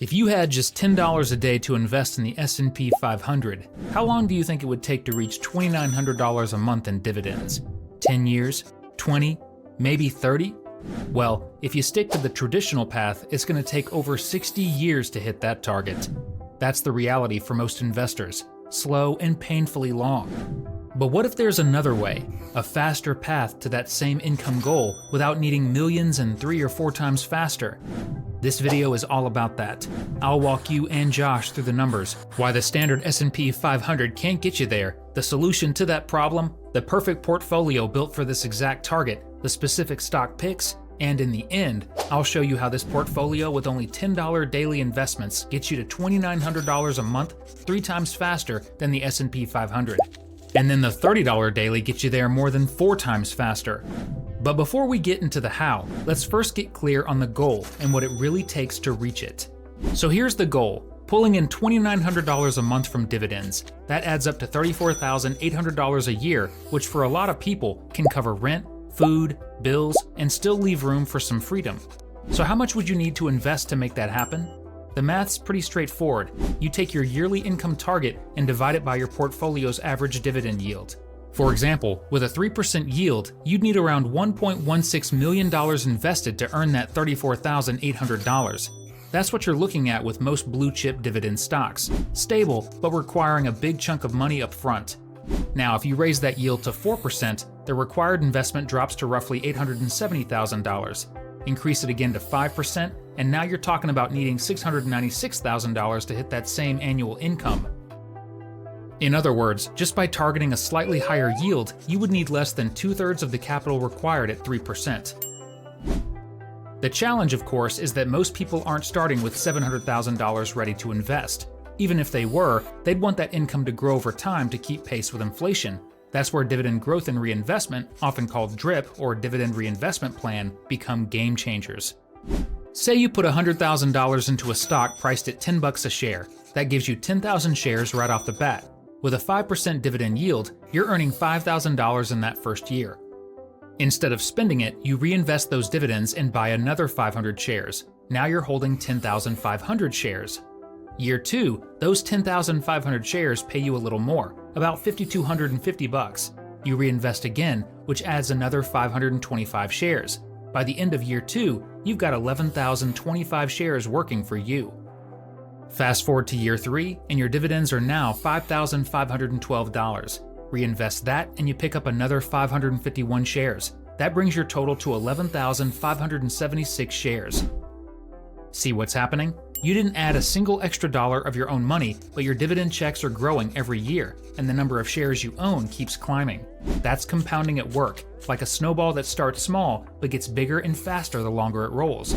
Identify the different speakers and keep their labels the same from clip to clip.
Speaker 1: If you had just $10 a day to invest in the S&P 500, how long do you think it would take to reach $2,900 a month in dividends? 10 years? 20? Maybe 30? Well, if you stick to the traditional path, it's going to take over 60 years to hit that target. That's the reality for most investors, slow and painfully long. But what if there's another way, a faster path to that same income goal without needing millions and 3 or 4 times faster? This video is all about that. I'll walk you and Josh through the numbers, why the standard S&P 500 can't get you there, the solution to that problem, the perfect portfolio built for this exact target, the specific stock picks, and in the end, I'll show you how this portfolio with only $10 daily investments gets you to $2,900 a month 3 times faster than the S&P 500. And then the $30 daily gets you there more than 4 times faster. But before we get into the how, let's first get clear on the goal and what it really takes to reach it. So here's the goal, pulling in $2,900 a month from dividends. That adds up to $34,800 a year, which for a lot of people can cover rent, food, bills, and still leave room for some freedom. So how much would you need to invest to make that happen? The math's pretty straightforward. You take your yearly income target and divide it by your portfolio's average dividend yield. For example, with a 3% yield, you'd need around $1.16 million invested to earn that $34,800. That's what you're looking at with most blue-chip dividend stocks. Stable, but requiring a big chunk of money up front. Now, if you raise that yield to 4%, the required investment drops to roughly $870,000. Increase it again to 5%, and now you're talking about needing $696,000 to hit that same annual income. In other words, just by targeting a slightly higher yield, you would need less than 2/3 of the capital required at 3%. The challenge, of course, is that most people aren't starting with $700,000 ready to invest. Even if they were, they'd want that income to grow over time to keep pace with inflation. That's where dividend growth and reinvestment, often called DRIP or Dividend Reinvestment Plan, become game changers. Say you put $100,000 into a stock priced at $10 a share. That gives you 10,000 shares right off the bat. With a 5% dividend yield, you're earning $5,000 in that first year. Instead of spending it, you reinvest those dividends and buy another 500 shares. Now you're holding 10,500 shares. Year 2, those 10,500 shares pay you a little more, about $5,250. You reinvest again, which adds another 525 shares. By the end of year 2, you've got 11,025 shares working for you. Fast forward to year 3, and your dividends are now $5,512. Reinvest that, and you pick up another 551 shares. That brings your total to 11,576 shares. See what's happening? You didn't add a single extra dollar of your own money, but your dividend checks are growing every year, and the number of shares you own keeps climbing. That's compounding at work, like a snowball that starts small, but gets bigger and faster the longer it rolls.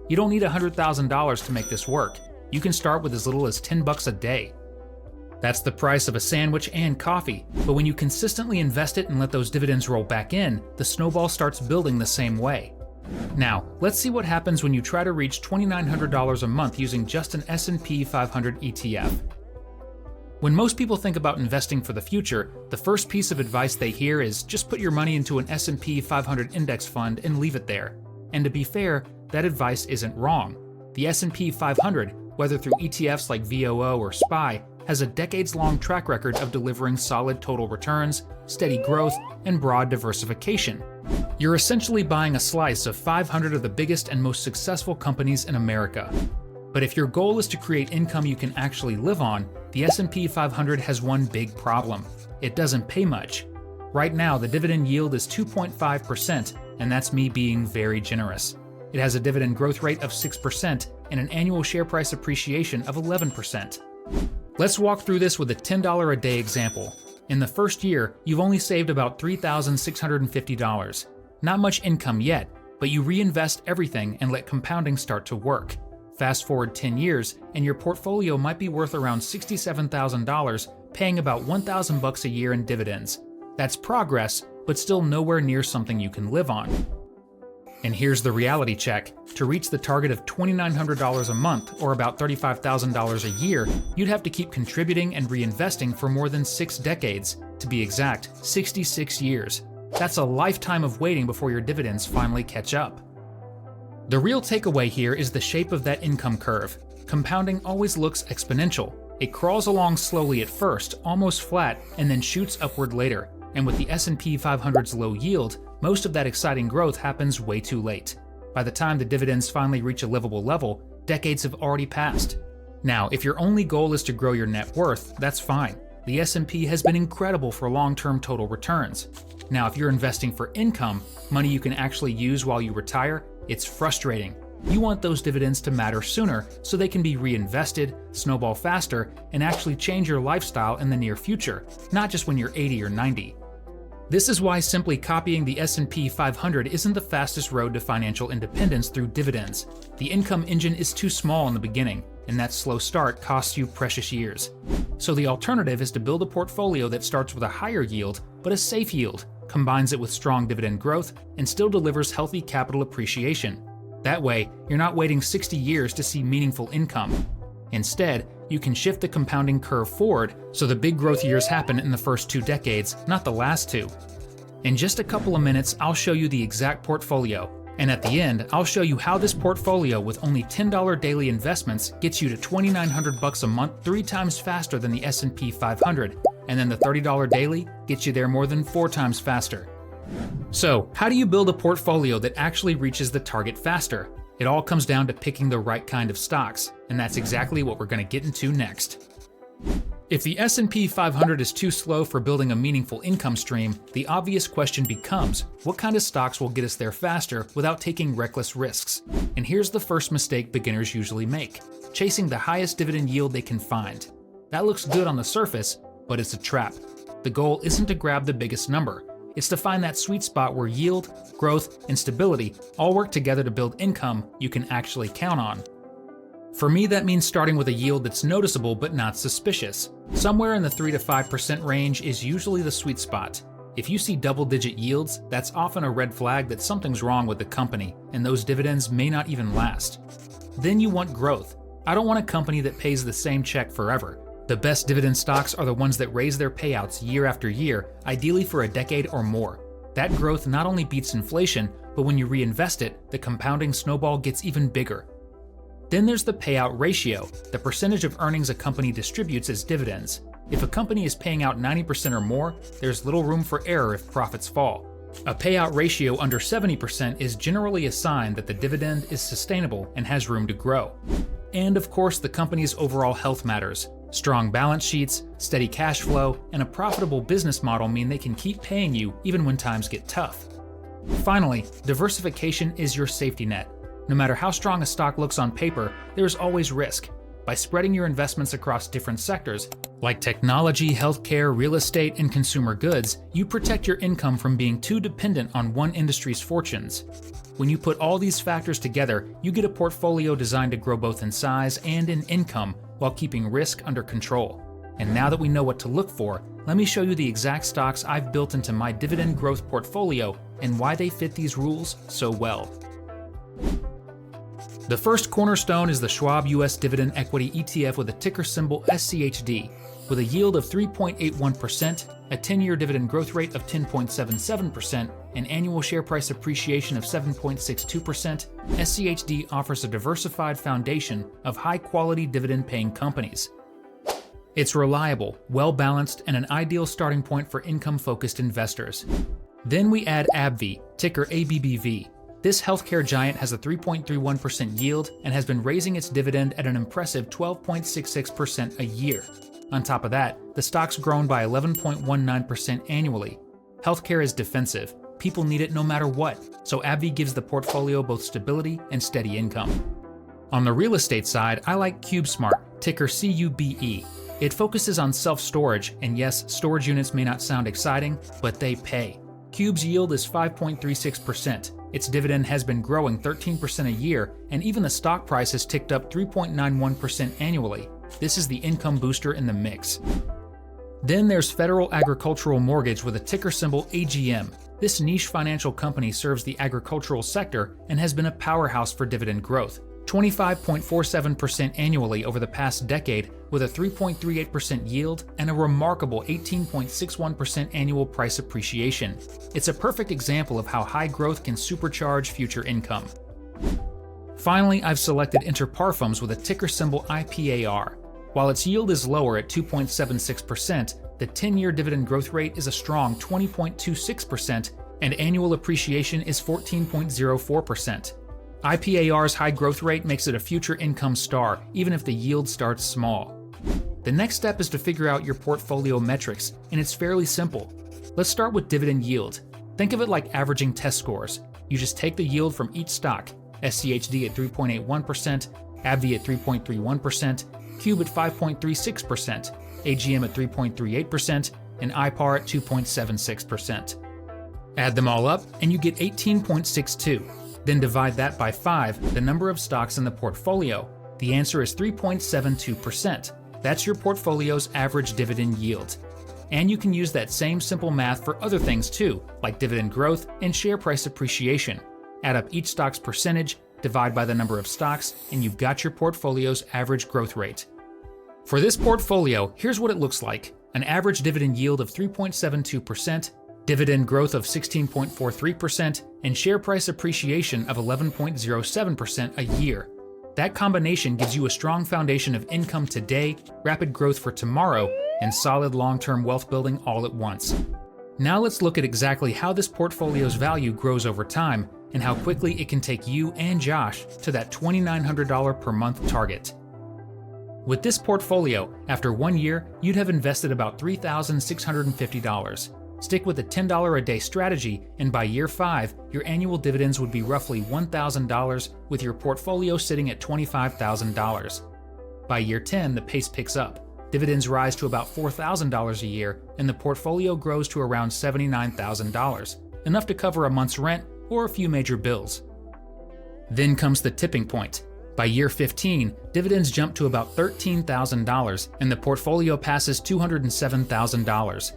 Speaker 1: You don't need $100,000 to make this work. You can start with as little as $10 a day. That's the price of a sandwich and coffee, but when you consistently invest it and let those dividends roll back in, the snowball starts building the same way. Now, let's see what happens when you try to reach $2,900 a month using just an S&P 500 ETF. When most people think about investing for the future, the first piece of advice they hear is just put your money into an S&P 500 index fund and leave it there. And to be fair, that advice isn't wrong. The S&P 500, whether through ETFs like VOO or SPY, has a decades-long track record of delivering solid total returns, steady growth, and broad diversification. You're essentially buying a slice of 500 of the biggest and most successful companies in America. But if your goal is to create income you can actually live on, the S&P 500 has one big problem. It doesn't pay much. Right now, the dividend yield is 2.5%, and that's me being very generous. It has a dividend growth rate of 6% and an annual share price appreciation of 11%. Let's walk through this with a $10 a day example. In the first year, you've only saved about $3,650. Not much income yet, but you reinvest everything and let compounding start to work. Fast forward 10 years, and your portfolio might be worth around $67,000, paying about $1,000 a year in dividends. That's progress, but still nowhere near something you can live on. And here's the reality check. To reach the target of $2,900 a month, or about $35,000 a year, you'd have to keep contributing and reinvesting for more than 6 decades. To be exact, 66 years. That's a lifetime of waiting before your dividends finally catch up. The real takeaway here is the shape of that income curve. Compounding always looks exponential. It crawls along slowly at first, almost flat, and then shoots upward later. And with the S&P 500's low yield, most of that exciting growth happens way too late. By the time the dividends finally reach a livable level, decades have already passed. Now, if your only goal is to grow your net worth, that's fine. The S&P has been incredible for long-term total returns. Now, if you're investing for income, money you can actually use while you retire, it's frustrating. You want those dividends to matter sooner so they can be reinvested, snowball faster, and actually change your lifestyle in the near future, not just when you're 80 or 90. This is why simply copying the S&P 500 isn't the fastest road to financial independence through dividends. The income engine is too small in the beginning, and that slow start costs you precious years. So the alternative is to build a portfolio that starts with a higher yield, but a safe yield, combines it with strong dividend growth, and still delivers healthy capital appreciation. That way, you're not waiting 60 years to see meaningful income. Instead, you can shift the compounding curve forward so the big growth years happen in the first 2 decades, not the last 2. In just a couple of minutes, I'll show you the exact portfolio. And at the end, I'll show you how this portfolio with only $10 daily investments gets you to $2,900 a month 3 times faster than the S&P 500, and then the $30 daily gets you there more than 4 times faster. So, how do you build a portfolio that actually reaches the target faster? It all comes down to picking the right kind of stocks, and that's exactly what we're going to get into next. If the S&P 500 is too slow for building a meaningful income stream, the obvious question becomes, what kind of stocks will get us there faster without taking reckless risks? And here's the first mistake beginners usually make: chasing the highest dividend yield they can find. That looks good on the surface, but it's a trap. The goal isn't to grab the biggest number. It's to find that sweet spot where yield, growth, and stability all work together to build income you can actually count on. For me, that means starting with a yield that's noticeable but not suspicious. Somewhere in the 3 to 5% range is usually the sweet spot. If you see double-digit yields, that's often a red flag that something's wrong with the company, and those dividends may not even last. Then you want growth. I don't want a company that pays the same check forever. The best dividend stocks are the ones that raise their payouts year after year, ideally for a decade or more. That growth not only beats inflation, but when you reinvest it, the compounding snowball gets even bigger. Then there's the payout ratio, the percentage of earnings a company distributes as dividends. If a company is paying out 90% or more, there's little room for error if profits fall. A payout ratio under 70% is generally a sign that the dividend is sustainable and has room to grow. And of course, the company's overall health matters. Strong balance sheets, steady cash flow, and a profitable business model mean they can keep paying you even when times get tough. Finally, diversification is your safety net. No matter how strong a stock looks on paper, there's always risk. By spreading your investments across different sectors, like technology, healthcare, real estate, and consumer goods, you protect your income from being too dependent on one industry's fortunes. When you put all these factors together, you get a portfolio designed to grow both in size and in income while keeping risk under control. And now that we know what to look for, let me show you the exact stocks I've built into my dividend growth portfolio and why they fit these rules so well. The first cornerstone is the Schwab US Dividend Equity ETF with a ticker symbol SCHD. With a yield of 3.81%, a 10-year dividend growth rate of 10.77%, and annual share price appreciation of 7.62%, SCHD offers a diversified foundation of high-quality dividend-paying companies. It's reliable, well-balanced, and an ideal starting point for income-focused investors. Then we add AbbVie, ticker ABBV. This healthcare giant has a 3.31% yield and has been raising its dividend at an impressive 12.66% a year. On top of that, the stock's grown by 11.19% annually. Healthcare is defensive. People need it no matter what, so AbbVie gives the portfolio both stability and steady income. On the real estate side, I like CubeSmart, ticker CUBE. It focuses on self-storage, and yes, storage units may not sound exciting, but they pay. Cube's yield is 5.36%. Its dividend has been growing 13% a year, and even the stock price has ticked up 3.91% annually. This is the income booster in the mix. Then there's Federal Agricultural Mortgage with a ticker symbol AGM. This niche financial company serves the agricultural sector and has been a powerhouse for dividend growth. 25.47% annually over the past decade with a 3.38% yield and a remarkable 18.61% annual price appreciation. It's a perfect example of how high growth can supercharge future income. Finally, I've selected Interparfums with a ticker symbol IPAR. While its yield is lower at 2.76%, the 10-year dividend growth rate is a strong 20.26%, and annual appreciation is 14.04%. IPAR's high growth rate makes it a future income star, even if the yield starts small. The next step is to figure out your portfolio metrics, and it's fairly simple. Let's start with dividend yield. Think of it like averaging test scores. You just take the yield from each stock, SCHD at 3.81%, AbbVie at 3.31%, Cube at 5.36%, AGM at 3.38%, and IPAR at 2.76%. Add them all up, and you get 18.62. Then divide that by 5, the number of stocks in the portfolio. The answer is 3.72%. That's your portfolio's average dividend yield. And you can use that same simple math for other things too, like dividend growth and share price appreciation. Add up each stock's percentage, divide by the number of stocks, and you've got your portfolio's average growth rate. For this portfolio, here's what it looks like. An average dividend yield of 3.72%, dividend growth of 16.43%, and share price appreciation of 11.07% a year. That combination gives you a strong foundation of income today, rapid growth for tomorrow, and solid long-term wealth building all at once. Now let's look at exactly how this portfolio's value grows over time and how quickly it can take you and Josh to that $2,900 per month target. With this portfolio, after 1 year, you'd have invested about $3,650. Stick with the $10 a day strategy, and by year 5, your annual dividends would be roughly $1,000, with your portfolio sitting at $25,000. By year 10, the pace picks up. Dividends rise to about $4,000 a year, and the portfolio grows to around $79,000, enough to cover a month's rent or a few major bills. Then comes the tipping point. By year 15, dividends jump to about $13,000, and the portfolio passes $207,000.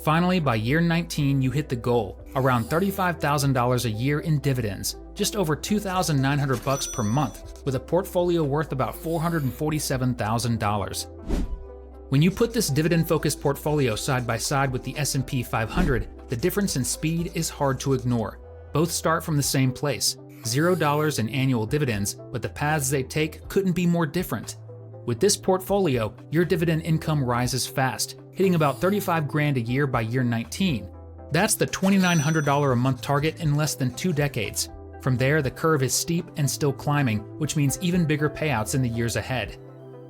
Speaker 1: Finally, by year 19, you hit the goal, around $35,000 a year in dividends, just over $2,900 per month, with a portfolio worth about $447,000. When you put this dividend-focused portfolio side by side with the S&P 500, the difference in speed is hard to ignore. Both start from the same place, $0 in annual dividends, but the paths they take couldn't be more different. With this portfolio, your dividend income rises fast, hitting about $35,000 a year by year 19. That's the $2,900 a month target in less than 2 decades. From there, the curve is steep and still climbing, which means even bigger payouts in the years ahead.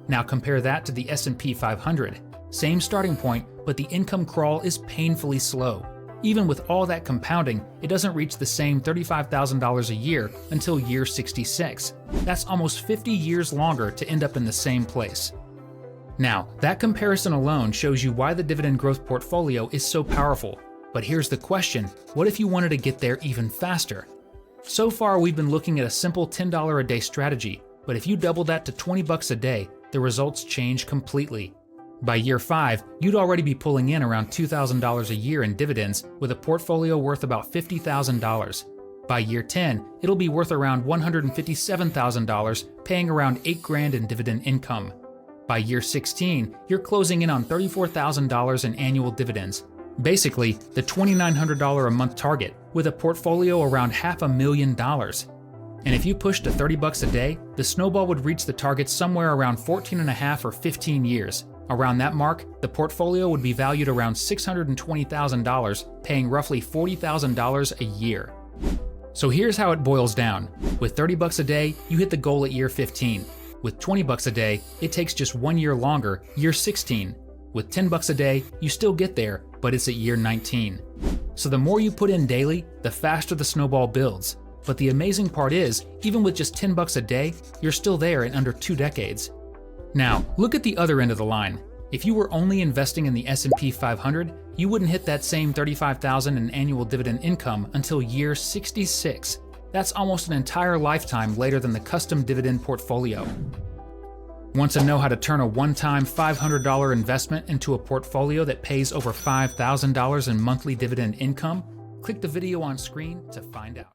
Speaker 1: Now compare that to the S&P 500. Same starting point, but the income crawl is painfully slow. Even with all that compounding, it doesn't reach the same $35,000 a year until year 66. That's almost 50 years longer to end up in the same place. Now, that comparison alone shows you why the dividend growth portfolio is so powerful. But here's the question, what if you wanted to get there even faster? So far, we've been looking at a simple $10 a day strategy, but if you double that to $20 a day, the results change completely. By year 5, you'd already be pulling in around $2,000 a year in dividends, with a portfolio worth about $50,000. By year 10, it'll be worth around $157,000, paying around $8,000 in dividend income. By year 16, you're closing in on $34,000 in annual dividends. Basically, the $2,900 a month target, with a portfolio around $500,000. And if you push to $30 a day, the snowball would reach the target somewhere around 14.5 or 15 years. Around that mark, the portfolio would be valued around $620,000, paying roughly $40,000 a year. So here's how it boils down. With $30 a day, you hit the goal at year 15. With $20 a day, it takes just 1 year longer, year 16. With $10 a day, you still get there, but it's at year 19. So the more you put in daily, the faster the snowball builds. But the amazing part is, even with just $10 a day, you're still there in under 2 decades. Now, look at the other end of the line. If you were only investing in the S&P 500, you wouldn't hit that same $35,000 in annual dividend income until year 66. That's almost an entire lifetime later than the custom dividend portfolio. Want to know how to turn a one-time $500 investment into a portfolio that pays over $5,000 in monthly dividend income? Click the video on screen to find out.